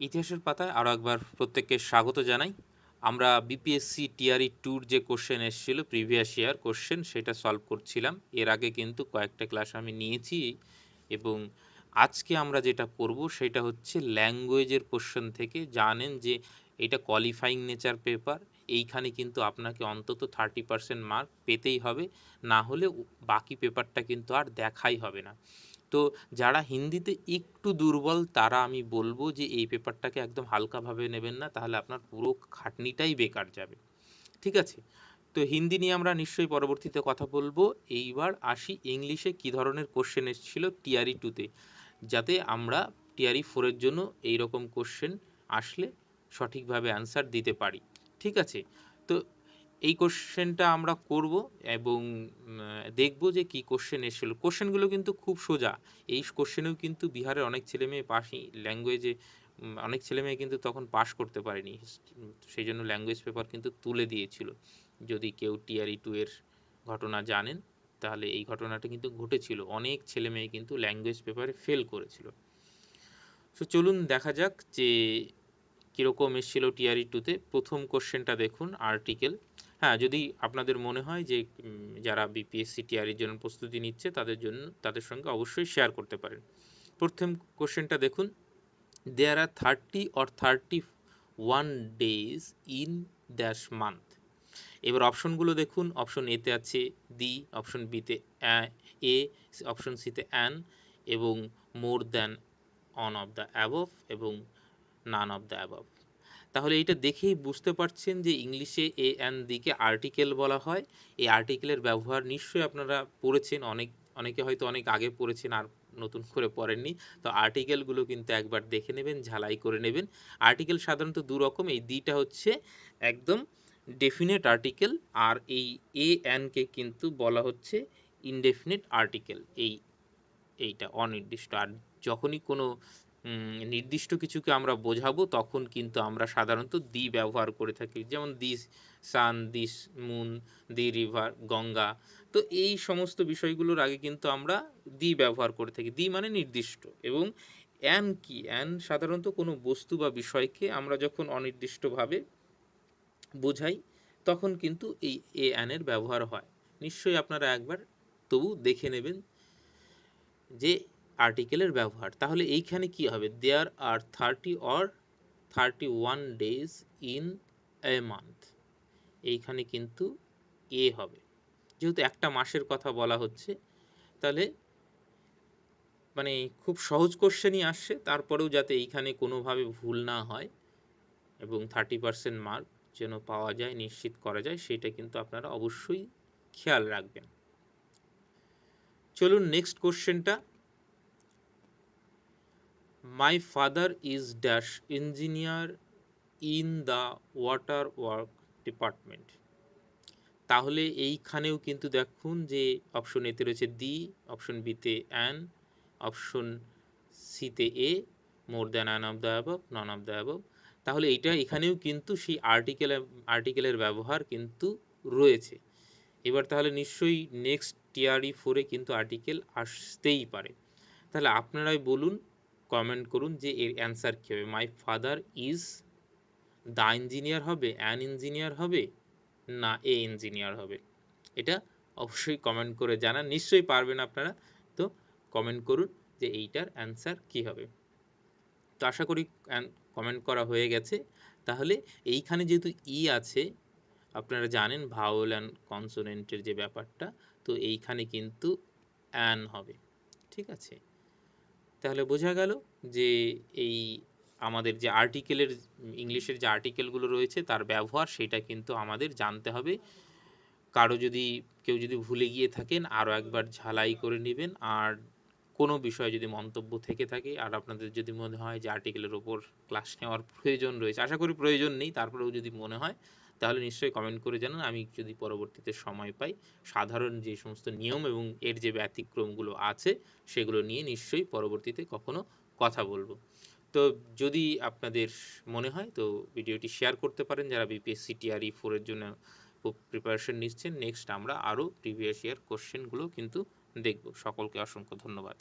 ইতিহাসের পাতায় আরও একবার প্রত্যেককে স্বাগত জানাই। আমরা বিপিএসসি টিআরই টুর যে কোশ্চেন এসেছিল প্রিভিয়াস ইয়ার কোশ্চেন, সেটা সলভ করছিলাম। এর আগে কিন্তু কয়েকটা ক্লাস আমি নিয়েছি, এবং আজকে আমরা যেটা করব সেটা হচ্ছে ল্যাঙ্গুয়েজের কোশ্চেন থেকে। জানেন যে এটা কোয়ালিফাইং নেচার পেপার, এইখানে কিন্তু আপনাকে অন্তত 30% মার্ক পেতেই হবে, না হলে বাকি পেপারটা কিন্তু আর দেখাই হবে না। তো যারা হিন্দিতে একটু দুর্বল তারা আমি বলবো যে এই পেপারটাকে একদম হালকাভাবে নেবেন না, তাহলে আপনার পুরো খাটনিটাই বেকার যাবে। ঠিক আছে, তো হিন্দি নিয়ে আমরা নিশ্চয়ই পরবর্তীতে কথা বলবো। এইবার আসি ইংলিশে কি ধরনের কোশ্চেন এসেছিল টিআরই টুতে, যাতে আমরা টিআরই ফোরের জন্য এইরকম কোশ্চেন আসলে সঠিকভাবে অ্যান্সার দিতে পারি। ঠিক আছে, তো এই কোশ্চেনটা আমরা করব এবং দেখব যে কি কোশ্চেন এসেছিল। কোশ্চেনগুলো কিন্তু খুব সোজা। এই কোশ্চেনেও কিন্তু বিহারের অনেক ছেলেমেয়ে পাসই ল্যাঙ্গুয়েজে, অনেক ছেলেমেয়ে কিন্তু তখন পাস করতে পারেনি, সেই জন্য ল্যাঙ্গুয়েজ পেপার কিন্তু তুলে দিয়েছিল। যদি কেউ টিআরই টু এর ঘটনা জানেন তাহলে এই ঘটনাটা কিন্তু ঘটেছিল, অনেক ছেলেমেয়ে কিন্তু ল্যাঙ্গুয়েজ পেপারে ফেল করেছিল। তো চলুন দেখা যাক যে কীরকম এসেছিল টিআরই টুতে। প্রথম কোশ্চেনটা দেখুন, আর্টিকেল। হ্যাঁ, যদি আপনাদের মনে হয় যে যারা বিপিএসসি টিআরির জন্য প্রস্তুতি নিচ্ছে তাদের সঙ্গে অবশ্যই শেয়ার করতে পারেন। প্রথম কোশ্চেনটা দেখুন, দেয়ার আর 30 or 31 days in dash month. এবার অপশনগুলো দেখুন, অপশন এতে আছে দি, অপশন বিতে এ, অপশন সিতে অ্যান, এবং more than on of the above, এবং নান অফ দ্য অ্যাবভ। তাহলে এইটা দেখেই বুঝতে পারছেন যে ইংলিশে এ অ্যান দিকে আর্টিকেল বলা হয়। এই আর্টিকেলের ব্যবহার নিশ্চয়ই আপনারা পড়েছেন, অনেকে হয়তো অনেক আগে পড়েছেন আর নতুন করে পড়েননি। তো আর্টিকেলগুলো কিন্তু একবার দেখে নেবেন, ঝালাই করে নেবেন। আর্টিকেল সাধারণত দু রকম, এই দিটা হচ্ছে একদম ডেফিনেট আর্টিকেল, আর এই এ অ্যানকে কিন্তু বলা হচ্ছে ইনডেফিনিট আর্টিকেল। এইটা অনির্দিষ্ট। আর যখনই কোনো নির্দিষ্ট কিছুকে আমরা বোঝাবো তখন কিন্তু আমরা সাধারণত দি ব্যবহার করে থাকি, যেমন this sun, this moon, the river, Ganga. তো এই সমস্ত বিষয়গুলোর আগে কিন্তু আমরা দি ব্যবহার করে থাকি। দি মানে নির্দিষ্ট। এবং অ্যান কি, অ্যান সাধারণত কোনো বস্তু বা বিষয়কে আমরা যখন অনির্দিষ্টভাবে বোঝাই তখন কিন্তু এই এ অ্যানের ব্যবহার হয়। নিশ্চয়ই আপনারা একবার তবু দেখে নেবেন যে আর্টিকেলের ব্যবহার। তাহলে এইখানে কি হবে, দেয়ার আর 30 or 31 days in a month, এইখানে কিন্তু এ হবে, যেহেতু একটা মাসের কথা বলা হচ্ছে। তাহলে মানে খুব সহজ কোশ্চেনই আসছে, তারপরেও যাতে এইখানে কোনোভাবে ভুল না হয় এবং 30% মার্ক যেন পাওয়া যায়, নিশ্চিত করা যায়, সেটা কিন্তু আপনারা অবশ্যই খেয়াল রাখবেন। চলুন নেক্সট কোশ্চেনটা, my father is dash engineer in the water work department. তাহলে এইখানেও কিন্তু দেখুন যে অপশন এতে রয়েছে দি, অপশন বিতে অ্যান, অপশন সিতে a, more than an of the above, none of the above. তাহলে এইটা এখানেও কিন্তু সেই আর্টিকেলের ব্যবহার কিন্তু রয়েছে। এবার তাহলে নিশ্চয়ই নেক্সট টিআরই ফোরে কিন্তু আর্টিকেল আসতেই পারে। তাহলে আপনারাই বলুন, কমেন্ট করুন যে এর অ্যান্সার কী হবে। মাই ফাদার ইজ দ্য ইঞ্জিনিয়ার হবে, অ্যান ইঞ্জিনিয়ার হবে, না এ ইঞ্জিনিয়ার হবে? এটা অবশ্যই কমেন্ট করে জানান, নিশ্চয়ই পারবেন আপনারা। তো কমেন্ট করুন যে এইটার অ্যান্সার কী হবে। তো আশা করি কমেন্ট করা হয়ে গেছে। তাহলে এইখানে যেহেতু ই আছে, আপনারা জানেন ভাওয়েল অ্যান্ড কনসোনেন্টের যে ব্যাপারটা, তো এইখানে কিন্তু অ্যান হবে। ঠিক আছে, তাহলে বোঝা গেল যে এই আমাদের যে আর্টিকেলের, ইংলিশের যে আর্টিকেলগুলো রয়েছে তার ব্যবহার সেটা কিন্তু আমাদের জানতে হবে। কেউ যদি ভুলে গিয়ে থাকেন আরও একবার ঝালাই করে নেবেন। আর কোনো বিষয়ে যদি মন্তব্য থেকে থাকে আর আপনাদের যদি মনে হয় যে আর্টিকেলের ওপর ক্লাস নেওয়ার প্রয়োজন রয়েছে, আশা করি প্রয়োজন নেই, তারপরেও যদি মনে হয় তাহলে নিশ্চয়ই কমেন্ট করে জানান। আমি যদি পরবর্তীতে সময় পাই সাধারণ যে সমস্ত নিয়ম এবং এর যে ব্যতিক্রমগুলো আছে সেগুলো নিয়ে নিশ্চয়ই পরবর্তীতে কখনো কথা বলবো। তো যদি আপনাদের মনে হয় তো ভিডিওটি শেয়ার করতে পারেন যারা বিপিএসসি টিআরই ফোরের জন্য প্রিপারেশন নিচ্ছেন। নেক্সট আমরা আরও প্রিভিয়াস ইয়ার কোশ্চেনগুলো কিন্তু দেখব। সকলকে অসংখ্য ধন্যবাদ।